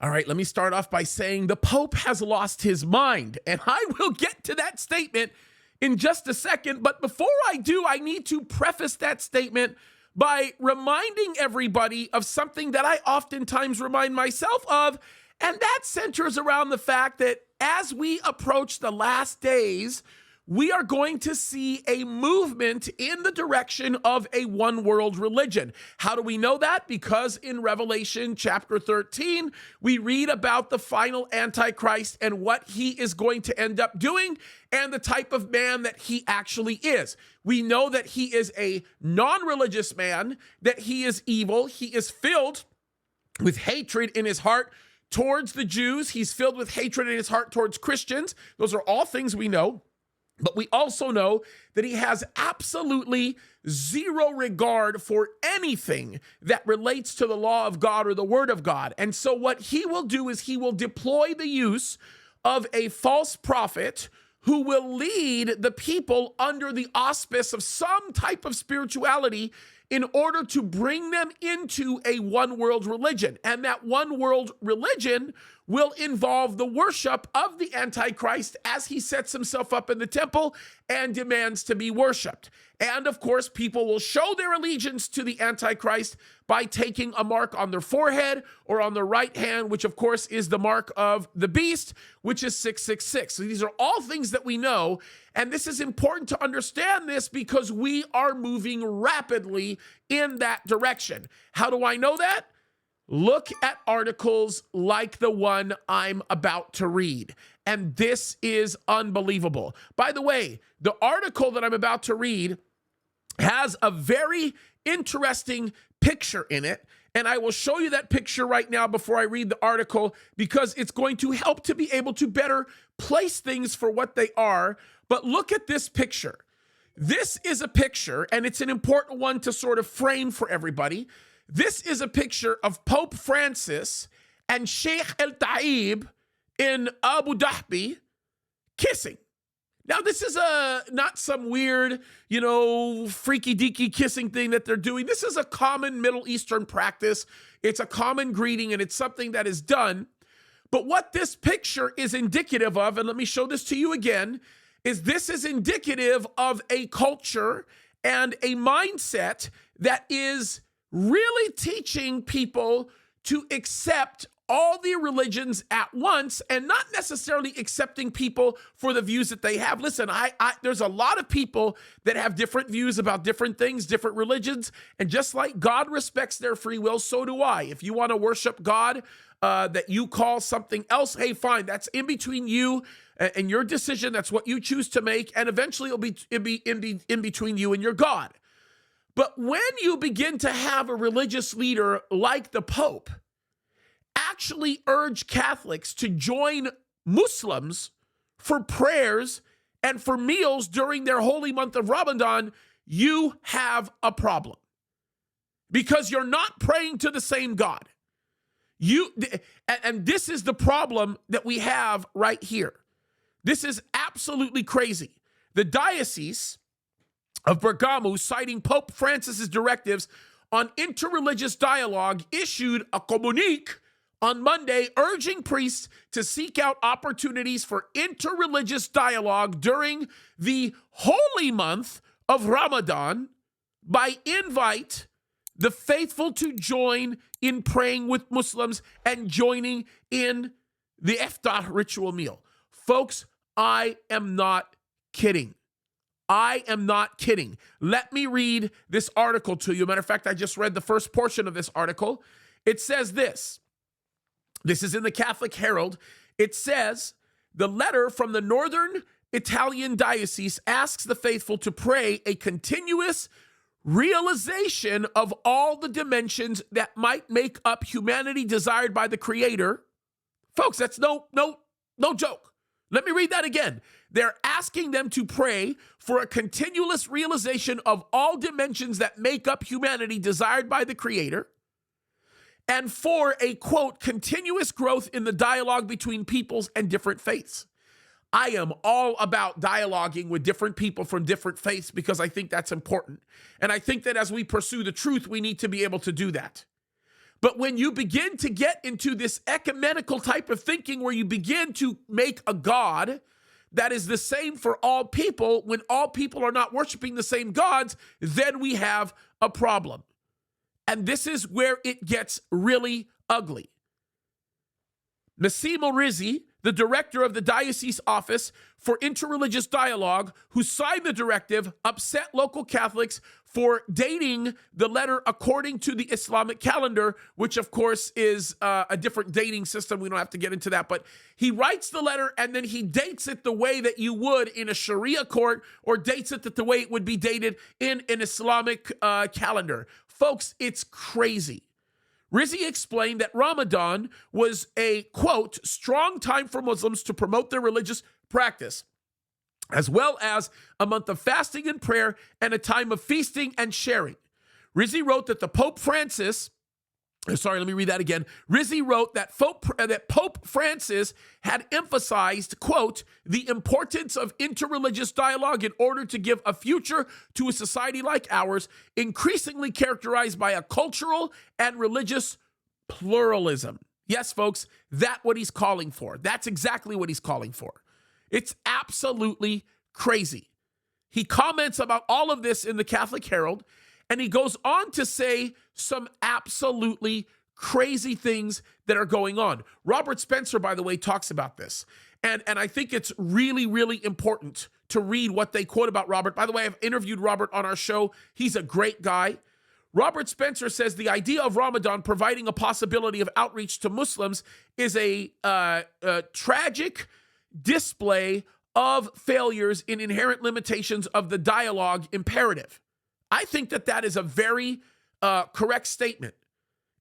All right, let me start off by saying the Pope has lost his mind, and I will get to that statement in just a second. But before I do, I need to preface that statement by reminding everybody of something that I oftentimes remind myself of, and that centers around the fact that as we approach the last days, we are going to see a movement in the direction of a one world religion. How do we know that? Because in Revelation chapter 13, we read about the final Antichrist and what he is going to end up doing and the type of man that he actually is. We know that he is a non-religious man, that he is evil, he is filled with hatred in his heart towards the Jews, he's filled with hatred in his heart towards Christians. Those are all things we know. But we also know that he has absolutely zero regard for anything that relates to the law of God or the word of God. And so what he will do is he will deploy the use of a false prophet who will lead the people under the auspice of some type of spirituality in order to bring them into a one world religion. And that one world religion will involve the worship of the Antichrist as he sets himself up in the temple and demands to be worshiped. And of course, people will show their allegiance to the Antichrist by taking a mark on their forehead or on their right hand, which of course is the mark of the beast, which is 666. So these are all things that we know. And this is important to understand this because we are moving rapidly in that direction. How do I know that? Look at articles like the one I'm about to read. And this is unbelievable. By the way, the article that I'm about to read has a very interesting picture in it. And I will show you that picture right now before I read the article because it's going to help to be able to better place things for what they are. But look at this picture. This is a picture, and it's an important one to sort of frame for everybody. This is a picture of Pope Francis and Sheikh El Taib in Abu Dhabi kissing. Now, this is not some weird, freaky deaky kissing thing that they're doing. This is a common Middle Eastern practice. It's a common greeting, and it's something that is done. But what this picture is indicative of, and let me show this to you again, is this is indicative of a culture and a mindset that is really teaching people to accept all the religions at once and not necessarily accepting people for the views that they have. Listen, there's a lot of people that have different views about different things, different religions, and just like God respects their free will, so do I. If you want to worship God that you call something else, hey, fine, that's in between you and your decision. That's what you choose to make, and eventually it'll be in between you and your God. But when you begin to have a religious leader like the Pope actually urge Catholics to join Muslims for prayers and for meals during their holy month of Ramadan, you have a problem. Because you're not praying to the same God. And this is the problem that we have right here. This is absolutely crazy. The Diocese of Bergamo, citing Pope Francis's directives on interreligious dialogue, issued a communique on Monday urging priests to seek out opportunities for interreligious dialogue during the holy month of Ramadan by invite the faithful to join in praying with Muslims and joining in the iftar ritual meal. Folks, I am not kidding. I am not kidding. Let me read this article to you. Matter of fact, I just read the first portion of this article. It says this. This is in the Catholic Herald. It says, the letter from the Northern Italian Diocese asks the faithful to pray a continuous realization of all the dimensions that might make up humanity desired by the Creator. Folks, that's no joke. Let me read that again. They're asking them to pray for a continuous realization of all dimensions that make up humanity desired by the Creator, and for a, quote, continuous growth in the dialogue between peoples and different faiths. I am all about dialoguing with different people from different faiths because I think that's important. And I think that as we pursue the truth, we need to be able to do that. But when you begin to get into this ecumenical type of thinking where you begin to make a God that is the same for all people, when all people are not worshiping the same gods, then we have a problem. And this is where it gets really ugly. Massimo Rizzi, the director of the Diocese Office for Interreligious Dialogue, who signed the directive, upset local Catholics for dating the letter according to the Islamic calendar, which of course is a different dating system. We don't have to get into that, but he writes the letter and then he dates it the way that you would in a Sharia court, or dates it the way it would be dated in an Islamic calendar. Folks, it's crazy. Rizzi explained that Ramadan was a, quote, strong time for Muslims to promote their religious practice, as well as a month of fasting and prayer and a time of feasting and sharing. Rizzi wrote that Rizzi wrote that Pope Francis had emphasized, quote, the importance of interreligious dialogue in order to give a future to a society like ours, increasingly characterized by a cultural and religious pluralism. Yes, folks, that's what he's calling for. That's exactly what he's calling for. It's absolutely crazy. He comments about all of this in the Catholic Herald, and he goes on to say some absolutely crazy things that are going on. Robert Spencer, by the way, talks about this. And I think it's really, really important to read what they quote about Robert. By the way, I've interviewed Robert on our show. He's a great guy. Robert Spencer says the idea of Ramadan providing a possibility of outreach to Muslims is a tragic display of failures in inherent limitations of the dialogue imperative. I think that is a very correct statement.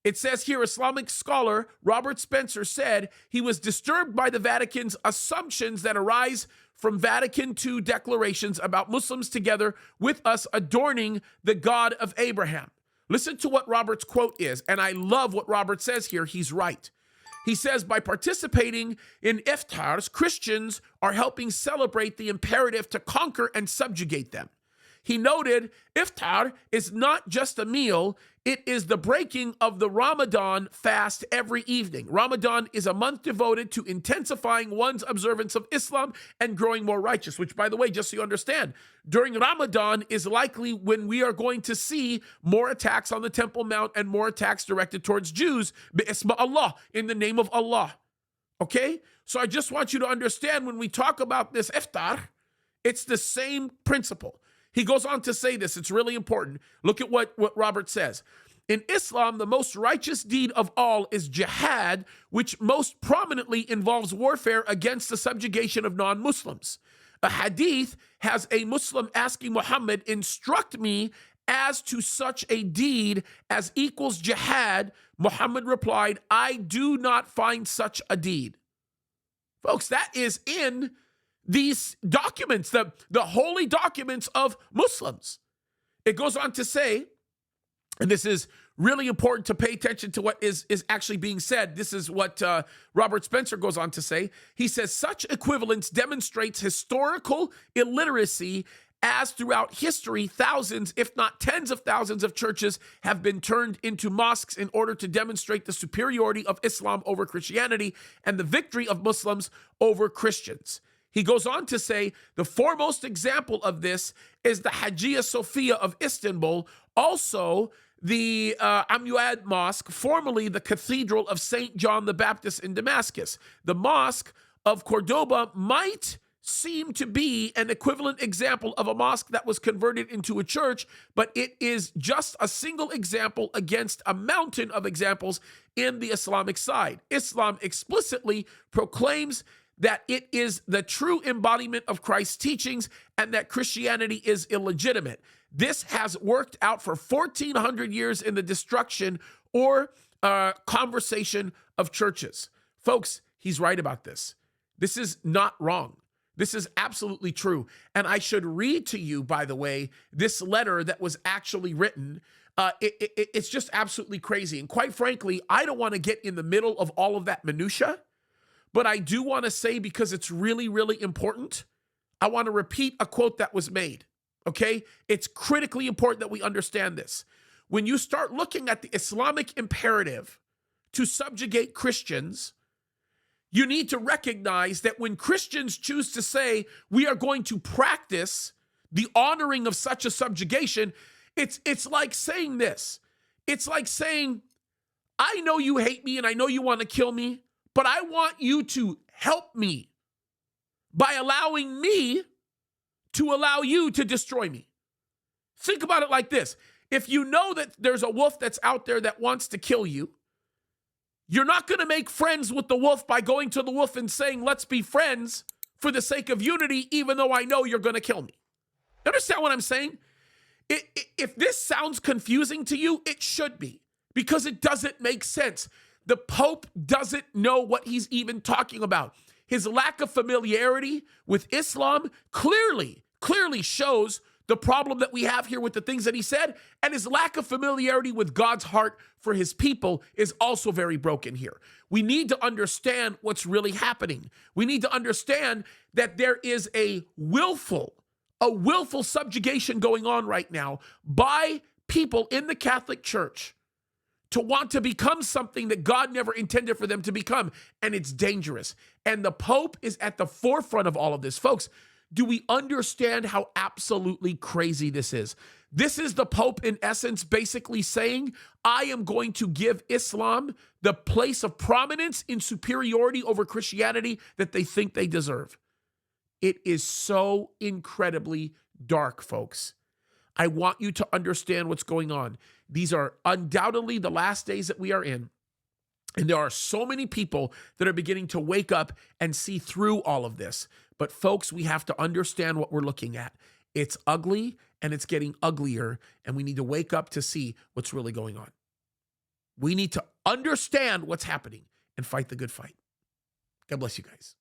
It says here, Islamic scholar Robert Spencer said he was disturbed by the Vatican's assumptions that arise from Vatican II declarations about Muslims together with us adorning the God of Abraham. Listen to what Robert's quote is, and I love what Robert says here. He's right. He says, by participating in iftars, Christians are helping celebrate the imperative to conquer and subjugate them. He noted, iftar is not just a meal, it is the breaking of the Ramadan fast every evening. Ramadan is a month devoted to intensifying one's observance of Islam and growing more righteous, which, by the way, just so you understand, during Ramadan is likely when we are going to see more attacks on the Temple Mount and more attacks directed towards Jews, bi'isma Allah, in the name of Allah. Okay? So I just want you to understand when we talk about this iftar, it's the same principle. He goes on to say this. It's really important. Look at what Robert says. In Islam, the most righteous deed of all is jihad, which most prominently involves warfare against the subjugation of non-Muslims. A hadith has a Muslim asking Muhammad, instruct me as to such a deed as equals jihad. Muhammad replied, I do not find such a deed. Folks, that is in these documents, the holy documents of Muslims. It goes on to say, and this is really important to pay attention to what is actually being said. This is what Robert Spencer goes on to say. He says, such equivalence demonstrates historical illiteracy, as throughout history, thousands, if not tens of thousands of churches have been turned into mosques in order to demonstrate the superiority of Islam over Christianity and the victory of Muslims over Christians. He goes on to say the foremost example of this is the Hagia Sophia of Istanbul, also the Amuad Mosque, formerly the Cathedral of St. John the Baptist in Damascus. The Mosque of Cordoba might seem to be an equivalent example of a mosque that was converted into a church, but it is just a single example against a mountain of examples in the Islamic side. Islam explicitly proclaims that it is the true embodiment of Christ's teachings and that Christianity is illegitimate. This has worked out for 1,400 years in the destruction or conversation of churches. Folks, he's right about this. This is not wrong. This is absolutely true. And I should read to you, by the way, this letter that was actually written. It's just absolutely crazy. And quite frankly, I don't want to get in the middle of all of that minutia. But I do want to say, because it's really, really important, I want to repeat a quote that was made, okay? It's critically important that we understand this. when you start looking at the Islamic imperative to subjugate Christians, you need to recognize that when Christians choose to say we are going to practice the honoring of such a subjugation, it's like saying this. It's like saying, I know you hate me and I know you want to kill me, but I want you to help me by allowing me to allow you to destroy me. Think about it like this. If you know that there's a wolf that's out there that wants to kill you, you're not going to make friends with the wolf by going to the wolf and saying, let's be friends for the sake of unity, even though I know you're going to kill me. You understand what I'm saying? If this sounds confusing to you, it should be, because it doesn't make sense. The Pope doesn't know what he's even talking about. His lack of familiarity with Islam clearly shows the problem that we have here with the things that he said, and his lack of familiarity with God's heart for his people is also very broken here. We need to understand what's really happening. We need to understand that there is a willful subjugation going on right now by people in the Catholic Church to want to become something that God never intended for them to become, and it's dangerous. And the Pope is at the forefront of all of this. Folks, do we understand how absolutely crazy this is? This is the Pope, in essence, basically saying, I am going to give Islam the place of prominence in superiority over Christianity that they think they deserve. It is so incredibly dark, folks. I want you to understand what's going on. These are undoubtedly the last days that we are in. And there are so many people that are beginning to wake up and see through all of this. But folks, we have to understand what we're looking at. It's ugly and it's getting uglier, and we need to wake up to see what's really going on. We need to understand what's happening and fight the good fight. God bless you guys.